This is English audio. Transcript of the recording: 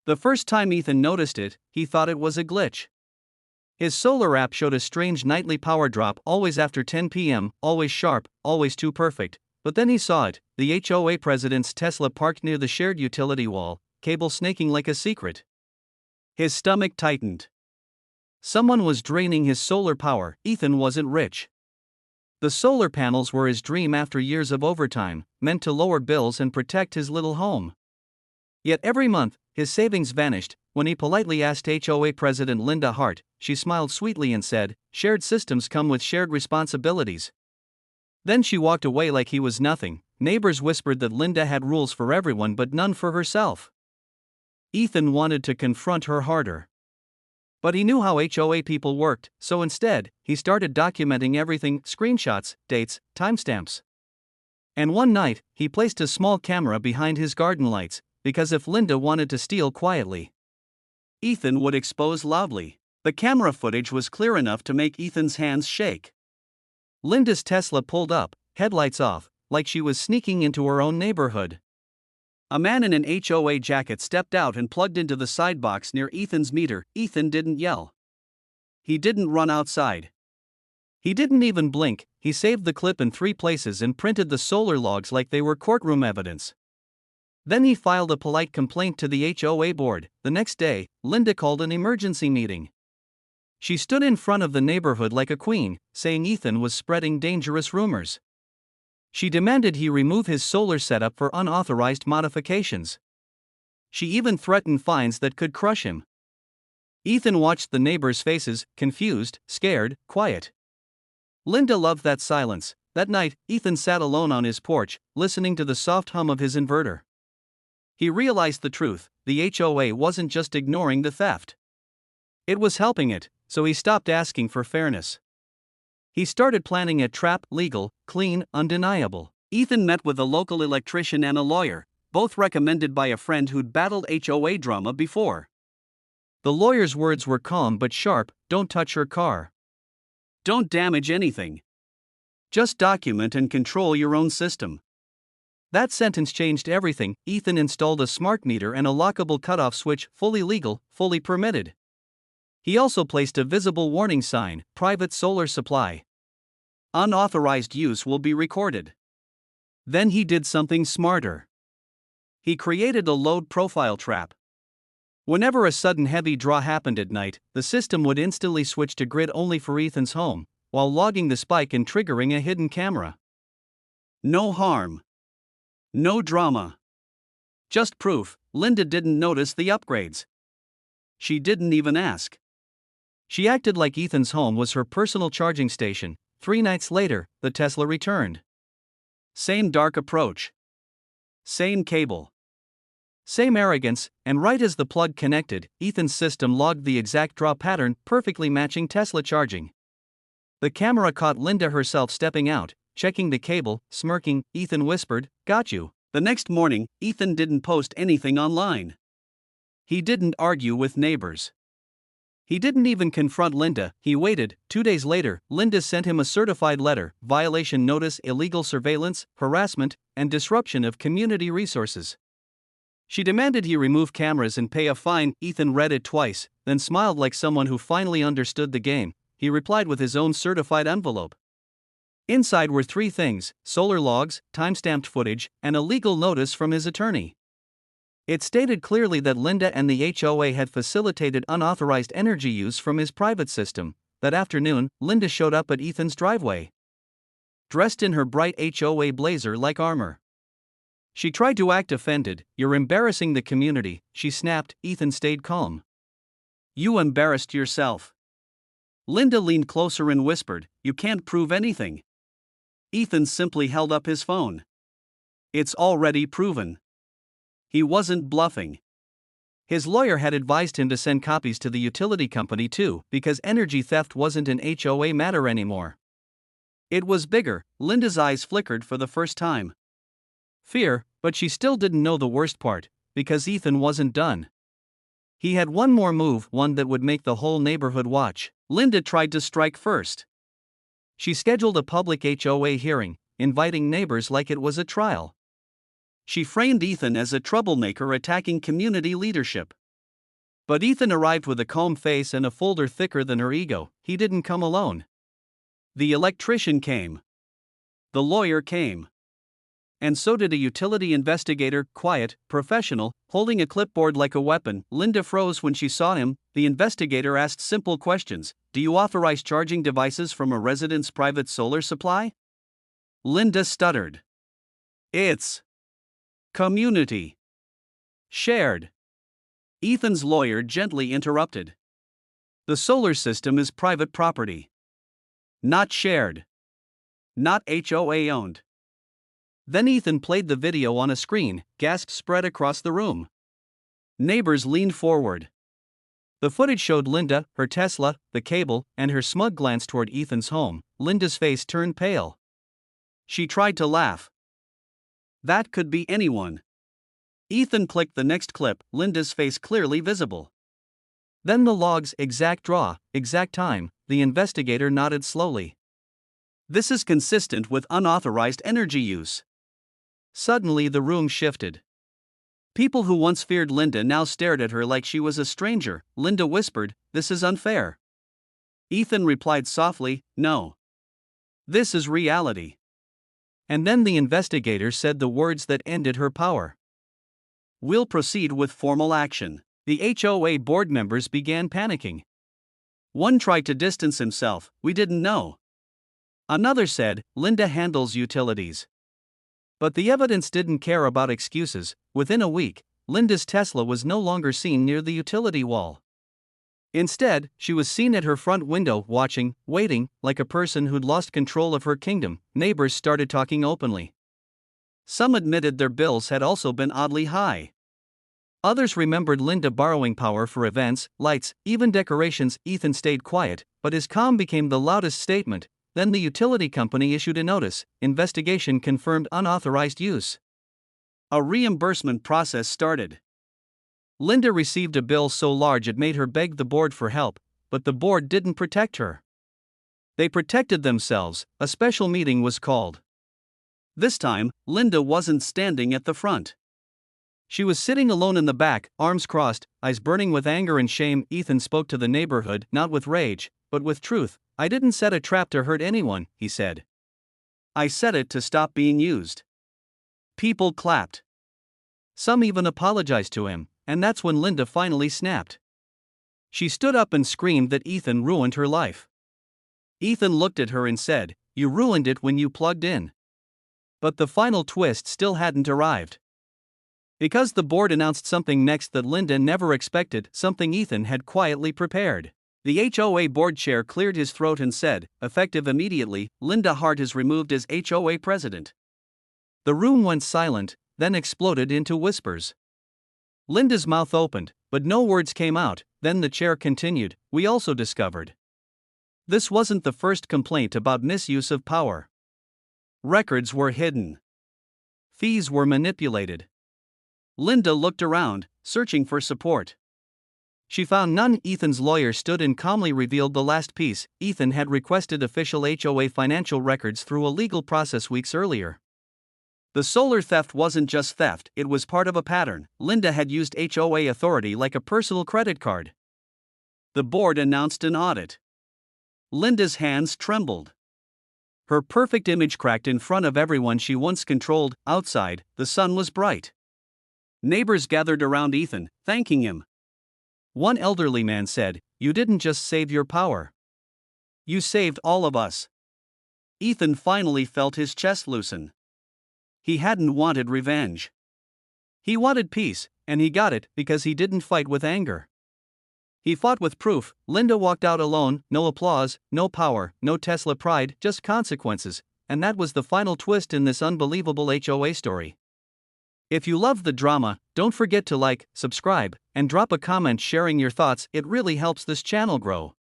The first time Ethan noticed it, he thought it was a glitch. His solar app showed a strange nightly power drop always after 10 p.m., always sharp, always too perfect. But then he saw it, the HOA president's Tesla parked near the shared utility wall, cable snaking like a secret. His stomach tightened. Someone was draining his solar power. Ethan wasn't rich. The solar panels were his dream after years of overtime, meant to lower bills and protect his little home. Yet every month, his savings vanished. When he politely asked HOA President Linda Hart, she smiled sweetly and said, "Shared systems come with shared responsibilities." Then she walked away like he was nothing. Neighbors whispered that Linda had rules for everyone but none for herself. Ethan wanted to confront her harder. But he knew how HOA people worked, so instead, he started documenting everything: screenshots, dates, timestamps. And one night, he placed a small camera behind his garden lights, because if Linda wanted to steal quietly, Ethan would expose loudly. The camera footage was clear enough to make Ethan's hands shake. Linda's Tesla pulled up, headlights off, like she was sneaking into her own neighborhood. A man in an HOA jacket stepped out and plugged into the side box near Ethan's meter. Ethan didn't yell. He didn't run outside. He didn't even blink. He saved the clip in 3 places and printed the solar logs like they were courtroom evidence. Then he filed a polite complaint to the HOA board. The next day, Linda called an emergency meeting. She stood in front of the neighborhood like a queen, saying Ethan was spreading dangerous rumors. She demanded he remove his solar setup for unauthorized modifications. She even threatened fines that could crush him. Ethan watched the neighbors' faces, confused, scared, quiet. Linda loved that silence. That night, Ethan sat alone on his porch, listening to the soft hum of his inverter. He realized the truth: the HOA wasn't just ignoring the theft. It was helping it, so he stopped asking for fairness. He started planning a trap: legal, clean, undeniable. Ethan met with a local electrician and a lawyer, both recommended by a friend who'd battled HOA drama before. The lawyer's words were calm but sharp: "Don't touch her car. Don't damage anything. Just document and control your own system." That sentence changed everything. Ethan installed a smart meter and a lockable cutoff switch, fully legal, fully permitted. He also placed a visible warning sign: private solar supply. Unauthorized use will be recorded. Then he did something smarter. He created a load profile trap. Whenever a sudden heavy draw happened at night, the system would instantly switch to grid only for Ethan's home, while logging the spike and triggering a hidden camera. No harm. No drama. Just proof. Linda didn't notice the upgrades. She didn't even ask. She acted like Ethan's home was her personal charging station. 3 nights later, the Tesla returned. Same dark approach. Same cable. Same arrogance, and right as the plug connected, Ethan's system logged the exact draw pattern, perfectly matching Tesla charging. The camera caught Linda herself stepping out, checking the cable, smirking. Ethan whispered, "Got you." The next morning, Ethan didn't post anything online. He didn't argue with neighbors. He didn't even confront Linda. He waited. 2 days later, Linda sent him a certified letter: violation notice, illegal surveillance, harassment, and disruption of community resources. She demanded he remove cameras and pay a fine. Ethan read it twice, then smiled like someone who finally understood the game. He replied with his own certified envelope. Inside were 3 things: solar logs, timestamped footage, and a legal notice from his attorney. It stated clearly that Linda and the HOA had facilitated unauthorized energy use from his private system. That afternoon, Linda showed up at Ethan's driveway, dressed in her bright HOA blazer like armor. She tried to act offended. "You're embarrassing the community," she snapped. Ethan stayed calm. "You embarrassed yourself." Linda leaned closer and whispered, "You can't prove anything." Ethan simply held up his phone. "It's already proven." He wasn't bluffing. His lawyer had advised him to send copies to the utility company too, because energy theft wasn't an HOA matter anymore. It was bigger. Linda's eyes flickered for the first time. Fear, but she still didn't know the worst part, because Ethan wasn't done. He had one more move, one that would make the whole neighborhood watch. Linda tried to strike first. She scheduled a public HOA hearing, inviting neighbors like it was a trial. She framed Ethan as a troublemaker attacking community leadership. But Ethan arrived with a calm face and a folder thicker than her ego. He didn't come alone. The electrician came. The lawyer came. And so did a utility investigator, quiet, professional, holding a clipboard like a weapon. Linda froze when she saw him. The investigator asked simple questions. Do you authorize charging devices from a resident's private solar supply? Linda stuttered. It's community. Shared. Ethan's lawyer gently interrupted. The solar system is private property. Not shared. Not HOA owned. Then Ethan played the video on a screen, gasps spread across the room. Neighbors leaned forward. The footage showed Linda, her Tesla, the cable, and her smug glance toward Ethan's home. Linda's face turned pale. She tried to laugh. That could be anyone. Ethan clicked the next clip, Linda's face clearly visible. Then the log's exact draw, exact time. The investigator nodded slowly. This is consistent with unauthorized energy use. Suddenly the room shifted. People who once feared Linda now stared at her like she was a stranger. Linda whispered, "This is unfair." Ethan replied softly, "No. This is reality." And then the investigator said the words that ended her power. "We'll proceed with formal action." The HOA board members began panicking. One tried to distance himself, "We didn't know." Another said, "Linda handles utilities." But the evidence didn't care about excuses. Within a week, Linda's Tesla was no longer seen near the utility wall. Instead, she was seen at her front window, watching, waiting, like a person who'd lost control of her kingdom. Neighbors started talking openly. Some admitted their bills had also been oddly high. Others remembered Linda borrowing power for events, lights, even decorations. Ethan stayed quiet, but his calm became the loudest statement. Then the utility company issued a notice. Investigation confirmed unauthorized use. A reimbursement process started. Linda received a bill so large it made her beg the board for help, but the board didn't protect her. They protected themselves. A special meeting was called. This time, Linda wasn't standing at the front. She was sitting alone in the back, arms crossed, eyes burning with anger and shame. Ethan spoke to the neighborhood, not with rage, but with truth. "I didn't set a trap to hurt anyone," he said. "I set it to stop being used." People clapped. Some even apologized to him, and that's when Linda finally snapped. She stood up and screamed that Ethan ruined her life. Ethan looked at her and said, "You ruined it when you plugged in." But the final twist still hadn't arrived. Because the board announced something next that Linda never expected, something Ethan had quietly prepared. The HOA board chair cleared his throat and said, effective immediately, Linda Hart is removed as HOA president. The room went silent, then exploded into whispers. Linda's mouth opened, but no words came out. Then the chair continued, "We also discovered. This wasn't the first complaint about misuse of power. Records were hidden. Fees were manipulated." Linda looked around, searching for support. She found none. Ethan's lawyer stood and calmly revealed the last piece. Ethan had requested official HOA financial records through a legal process weeks earlier. The solar theft wasn't just theft, it was part of a pattern. Linda had used HOA authority like a personal credit card. The board announced an audit. Linda's hands trembled. Her perfect image cracked in front of everyone she once controlled. Outside, the sun was bright. Neighbors gathered around Ethan, thanking him. One elderly man said, "You didn't just save your power. You saved all of us." Ethan finally felt his chest loosen. He hadn't wanted revenge. He wanted peace, and he got it because he didn't fight with anger. He fought with proof. Linda walked out alone, no applause, no power, no Tesla pride, just consequences, and that was the final twist in this unbelievable HOA story. If you loved the drama, don't forget to like, subscribe, and drop a comment sharing your thoughts. It really helps this channel grow.